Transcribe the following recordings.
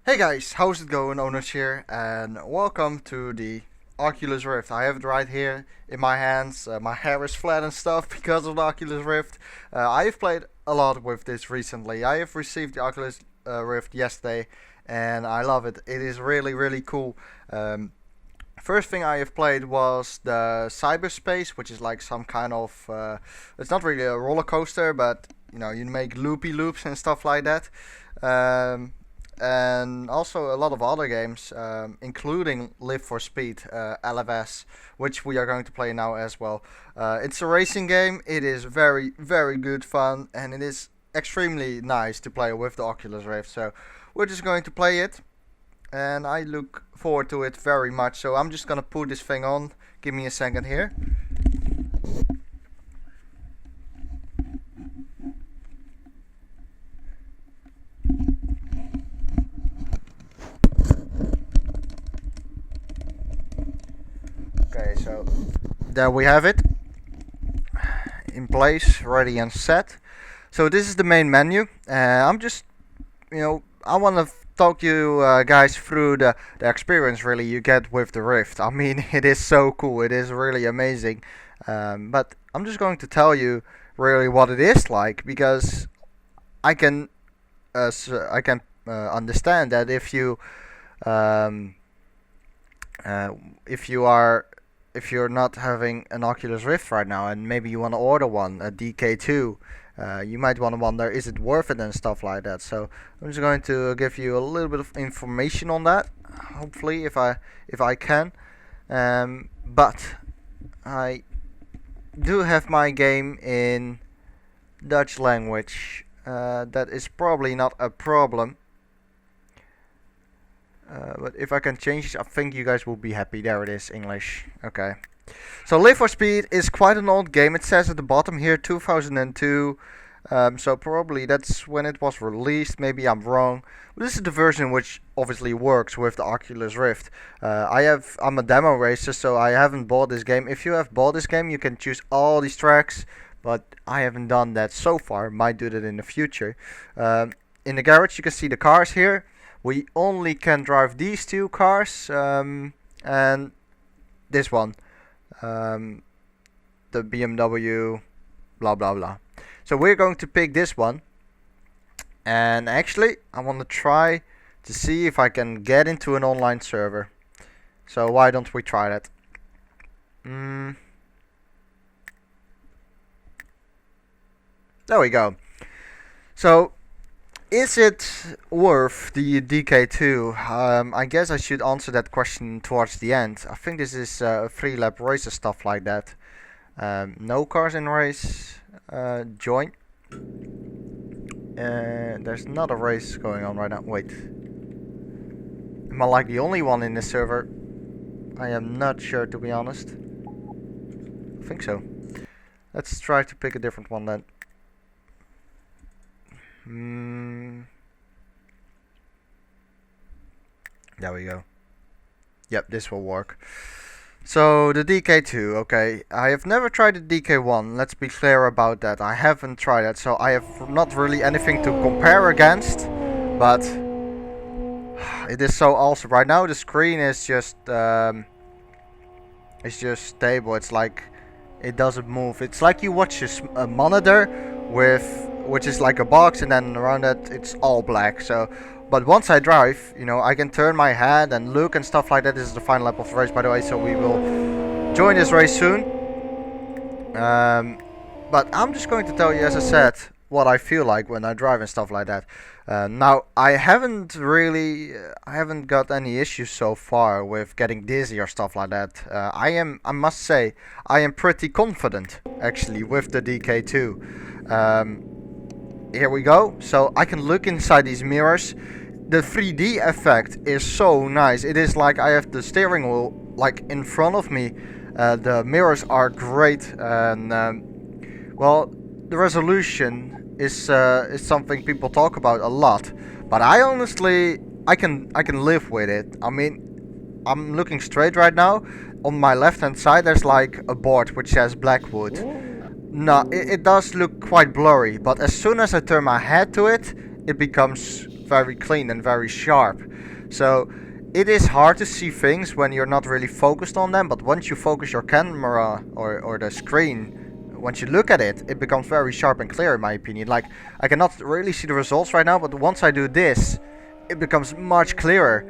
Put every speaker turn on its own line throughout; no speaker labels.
Hey guys, how's it going? Owners here, and welcome to the Oculus Rift. I have it right here in my hands. My hair is flat and stuff because of the Oculus Rift. I have played a lot with this recently. I have received the Oculus Rift yesterday, and I love it. It is really cool. First thing I have played was the cyberspace, which is like some kind of. It's not really a roller coaster, but you make loopy loops and stuff like that. And also a lot of other games, including Live for Speed, LFS, which we are going to play now as well. It's a racing game. It is very good fun, and it is extremely nice to play with the Oculus Rift. So we're just going to play it, and I look forward to it very much. So I'm just gonna put this thing on. Give me a second here. Okay, so there we have it in place, ready and set. So this is the main menu. I'm just, I want to talk you guys through the experience really you get with the Rift. I mean, it is so cool. It is really amazing. But I'm just going to tell you really what it is like, because I can understand that um, if you are if you're not having an Oculus Rift right now and maybe you want to order one, a DK2, you might want to wonder, is it worth it and stuff like that. So I'm just going to give you a little bit of information on that, hopefully, if I can. But I do have my game in Dutch language. That is probably not a problem. But if I can change it, I think you guys will be happy. There it is, English. Okay. So Live for Speed is quite an old game. It says at the bottom here 2002. So probably that's when it was released. Maybe I'm wrong. But this is the version which obviously works with the Oculus Rift. I'm a demo racer, so I haven't bought this game. If you have bought this game, you can choose all these tracks. But I haven't done that so far. Might do that in the future. In the garage, you can see the cars here. We only can drive these two cars and this one, the BMW blah blah blah. So we're going to pick this one, and actually I want to try to see if I can get into an online server. So why don't we try that? There we go. So is it worth the DK2? I guess I should answer that question towards the end. I think this is a 3-lap race or stuff like that. No cars in race. Join. There's not a race going on right now. Wait. Am I like the only one in this server? I am not sure, to be honest. I think so. Let's try to pick a different one then. There we go. Yep, this will work. So the DK2, okay. I have never tried the DK1. Let's be clear about that. I haven't tried it, so I have not really anything to compare against. But it is so awesome. Right now the screen is just stable. It's like it doesn't move. It's like you watch a monitor which is like a box, and then around that it's all black. So, but once I drive, I can turn my head and look and stuff like that. This is the final lap of the race, by the way, so we will join this race soon. But I'm just going to tell you, as I said, what I feel like when I drive and stuff like that. Now, I haven't got any issues so far with getting dizzy or stuff like that. I must say, I am pretty confident actually with the DK2. Here we go. So I can look inside these mirrors. The 3D effect is so nice. It is like I have the steering wheel like in front of me. The mirrors are great, and well, the resolution is something people talk about a lot. But I honestly I can live with it. I mean, I'm looking straight right now. On my left hand side there's like a board which says Blackwood. No, it does look quite blurry, but as soon as I turn my head to it, it becomes very clean and very sharp. So it is hard to see things when you're not really focused on them, but once you focus your camera or the screen, once you look at it, it becomes very sharp and clear in my opinion. Like, I cannot really see the results right now, but once I do this, it becomes much clearer.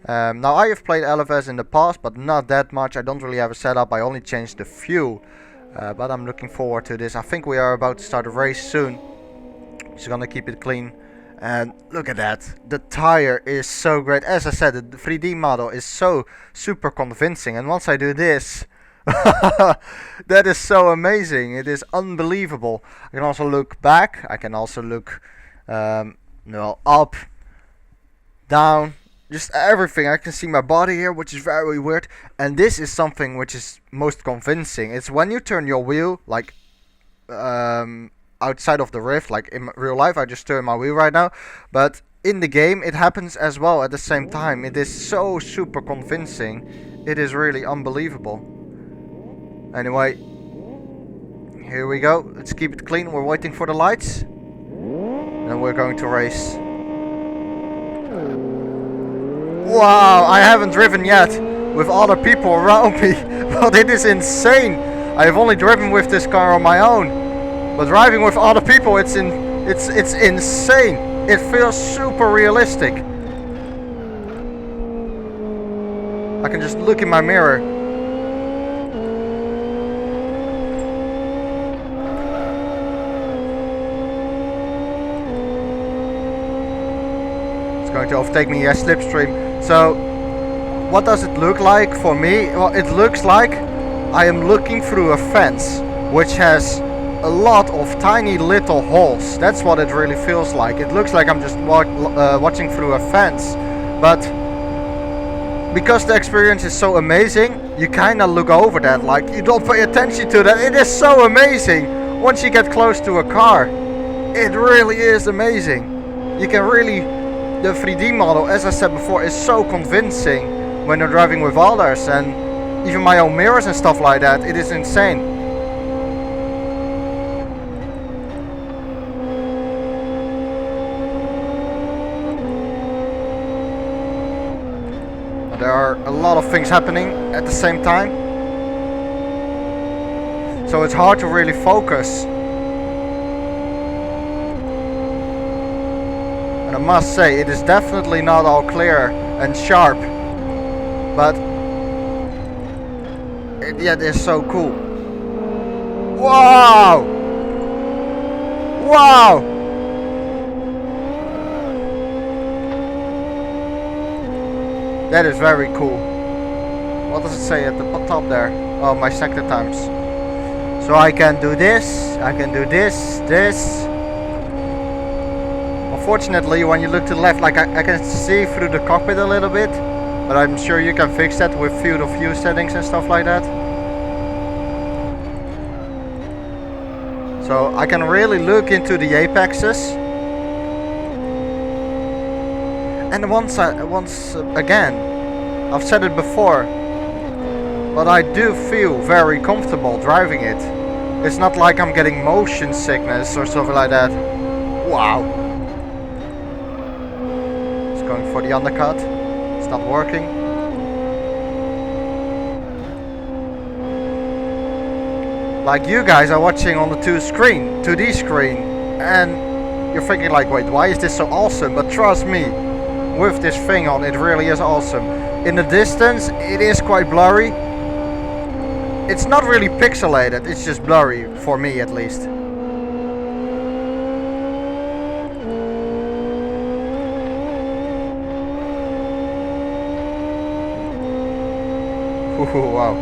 Now I have played LFS in the past, but not that much. I don't really have a setup, I only changed a few. But I'm looking forward to this. I think we are about to start a race soon. Just gonna keep it clean. And look at that. The tire is so great. As I said, the 3D model is so super convincing. And once I do this, that is so amazing. It is unbelievable. I can also look back. I can also look up, down. Just everything. I can see my body here, which is very weird. And this is something which is most convincing. It's when you turn your wheel, like outside of the Rift, like in real life. I just turn my wheel right now, but in the game it happens as well at the same time. It is so super convincing. It is really unbelievable. Anyway, here we go. Let's keep it clean. We're waiting for the lights, and we're going to race. Wow, I haven't driven yet with other people around me, but it is insane. I have only driven with this car on my own, but driving with other people, it's insane. It feels super realistic. I can just look in my mirror. It's going to overtake me, yes, slipstream. So, what does it look like for me? Well, it looks like I am looking through a fence, which has a lot of tiny little holes. That's what it really feels like. It looks like I'm just watching through a fence, but because the experience is so amazing, you kind of look over that, like you don't pay attention to that. It is so amazing once you get close to a car. It really is amazing. You can really, the 3D model, as I said before, is so convincing when you're driving with others, and even my own mirrors and stuff like that. It is insane. There are a lot of things happening at the same time, so it's hard to really focus. And I must say, it is definitely not all clear and sharp, but it is so cool. Wow! Wow! That is very cool. What does it say at the top there? Oh, my sector times. So I can do this, I can do this, this. Unfortunately, when you look to the left, like I can see through the cockpit a little bit, but I'm sure you can fix that with field of view settings and stuff like that. So I can really look into the apexes. And once again, I've said it before, but I do feel very comfortable driving it. It's not like I'm getting motion sickness or something like that. Wow. It's going for the undercut. It's not working. Like you guys are watching on the 2D screen, and you're thinking like, wait, why is this so awesome? But trust me, with this thing on, it really is awesome. In the distance, it is quite blurry. It's not really pixelated, it's just blurry, for me at least. Ooh, wow.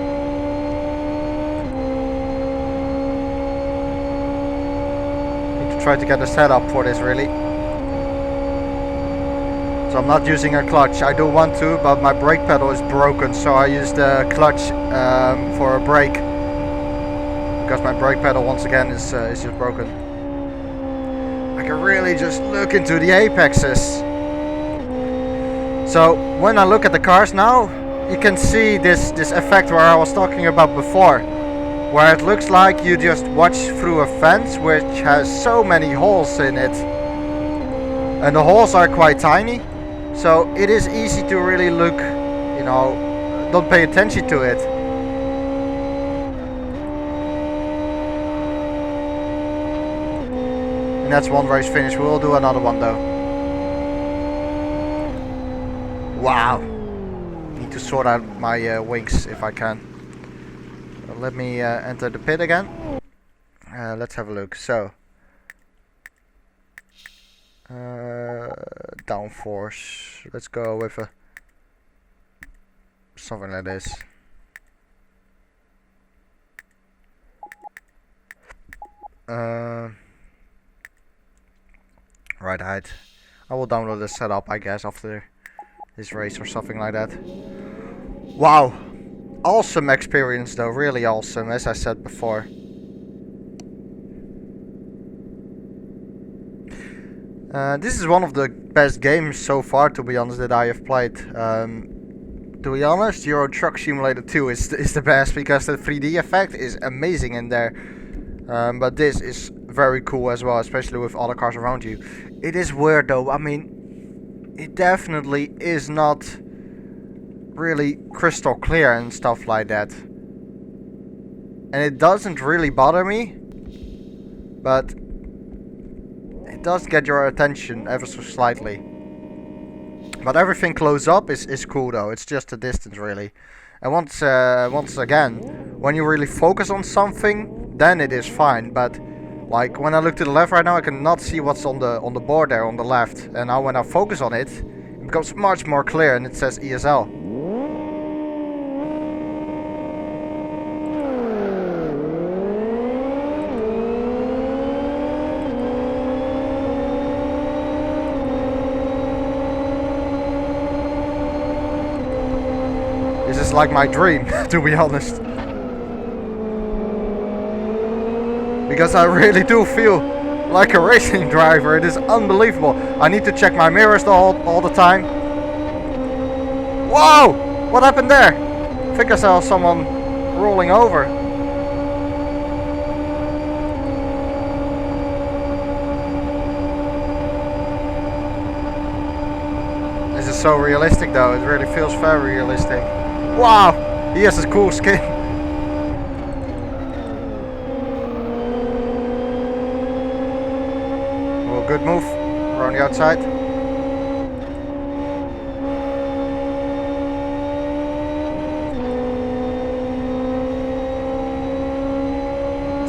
Need to try to get a setup for this, really. So I'm not using a clutch. I do want to, but my brake pedal is broken, so I use the clutch for a brake, because my brake pedal once again is just broken. I can really just look into the apexes. So when I look at the cars now, you can see this effect where I was talking about before, where it looks like you just watch through a fence which has so many holes in it. and the holes are quite tiny, so it is easy to really look, you know, don't pay attention to it. And that's one race finished. We'll do another one though. Wow. Need to sort out my wings if I can. Let me enter the pit again. Let's have a look. So downforce. Let's go with a something like this. Right height. I will download the setup, I guess, after this race or something like that. Wow, awesome experience though, really awesome, as I said before. This is one of the best games so far, to be honest, that I have played. To be honest, Euro Truck Simulator 2 is the best, because the 3D effect is amazing in there. But this is very cool as well, especially with other cars around you. It is weird though, I mean, it definitely is not really crystal clear and stuff like that. And it doesn't really bother me, but it does get your attention ever so slightly. But everything close up is cool though, it's just the distance really. And once again, when you really focus on something, then it is fine. But like when I look to the left right now, I cannot see what's on the board there on the left. And now when I focus on it, it becomes much more clear and it says ESL. This is like my dream, to be honest. Because I really do feel like a racing driver. It is unbelievable. I need to check my mirrors all the time. Whoa! What happened there? I think I saw someone rolling over. This is so realistic though. It really feels very realistic. Wow! He has a cool skin. Good move around the outside.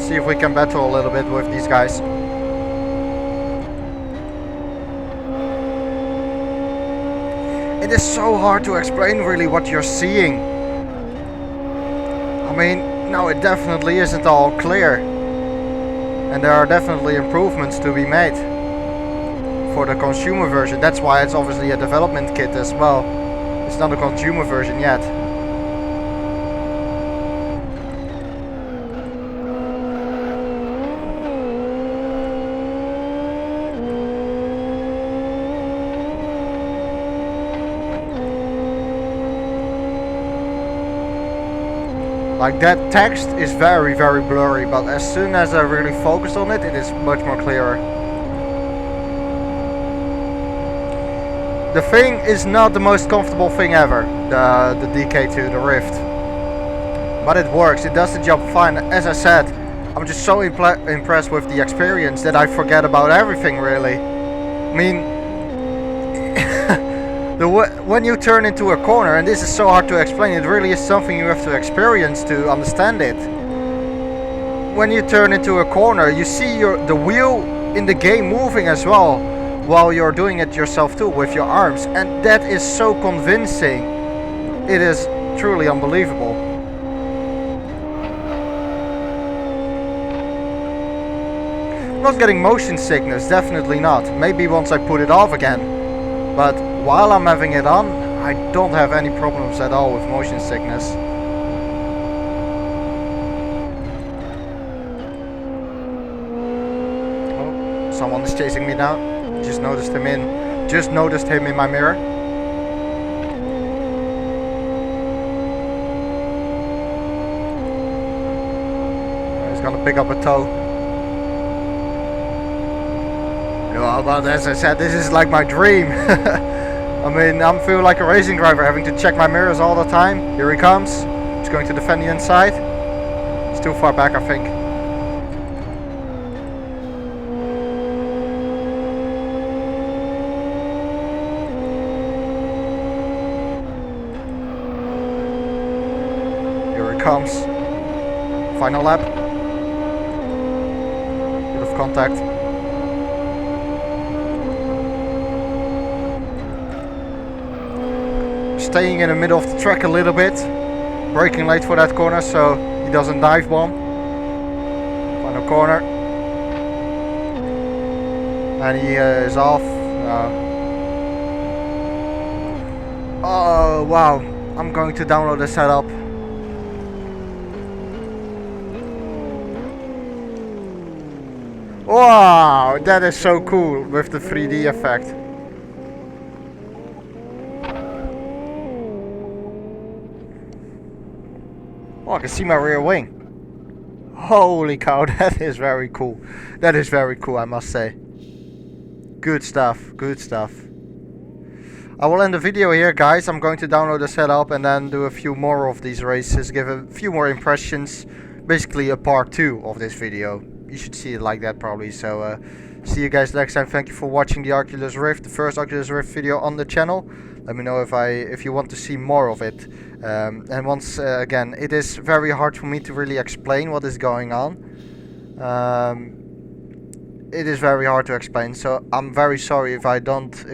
See if we can battle a little bit with these guys. It is so hard to explain really what you're seeing. I mean, no, it definitely isn't all clear. And there are definitely improvements to be made for the consumer version. That's why it's obviously a development kit as well. It's not a consumer version yet. Like that text is very blurry, but as soon as I really focus on it, it is much more clearer. The thing is not the most comfortable thing ever, the DK2, the Rift. But it works, it does the job fine. As I said, I'm just so impressed with the experience that I forget about everything really. I mean, when you turn into a corner, and this is so hard to explain, it really is something you have to experience to understand it. When you turn into a corner, you see the wheel in the game moving as well, while you're doing it yourself too with your arms, and that is so convincing. It is truly unbelievable. I'm not getting motion sickness, definitely not. Maybe once I put it off again, but while I'm having it on, I don't have any problems at all with motion sickness. Oh, someone is chasing me now. Just noticed him in my mirror. He's gonna pick up a toe. Well, but as I said, this is like my dream. I mean, I feel like a racing driver, having to check my mirrors all the time. Here he comes. He's going to defend the inside. It's too far back, I think. Here he comes. Final lap. Bit of contact. Staying in the middle of the track a little bit. Braking late for that corner so he doesn't dive bomb. Final corner. And he is off. Oh wow. I'm going to download the setup. Wow, that is so cool with the 3D effect. Oh, I can see my rear wing. Holy cow, that is very cool. That is very cool, I must say. Good stuff, good stuff. I will end the video here, guys. I'm going to download the setup and then do a few more of these races, give a few more impressions. Basically a part 2 of this video. You should see it like that probably. So see you guys next time. Thank you for watching the Oculus Rift, the first Oculus Rift video on the channel. Let me know if you want to see more of it. And once again, it is very hard for me to really explain what is going on. It is very hard to explain, so I'm very sorry if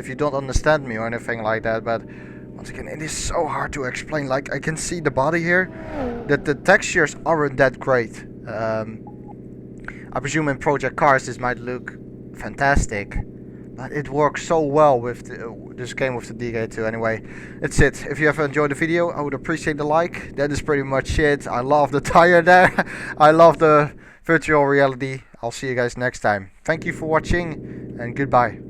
you don't understand me or anything like that. But once again, it is so hard to explain. Like, I can see the body here, that the textures aren't that great. I presume in Project Cars this might look fantastic, but it works so well with this game with the DK2. Anyway, that's it. If you have enjoyed the video, I would appreciate the like. That is pretty much it. I love the tire there. I love the virtual reality. I'll see you guys next time. Thank you for watching and goodbye.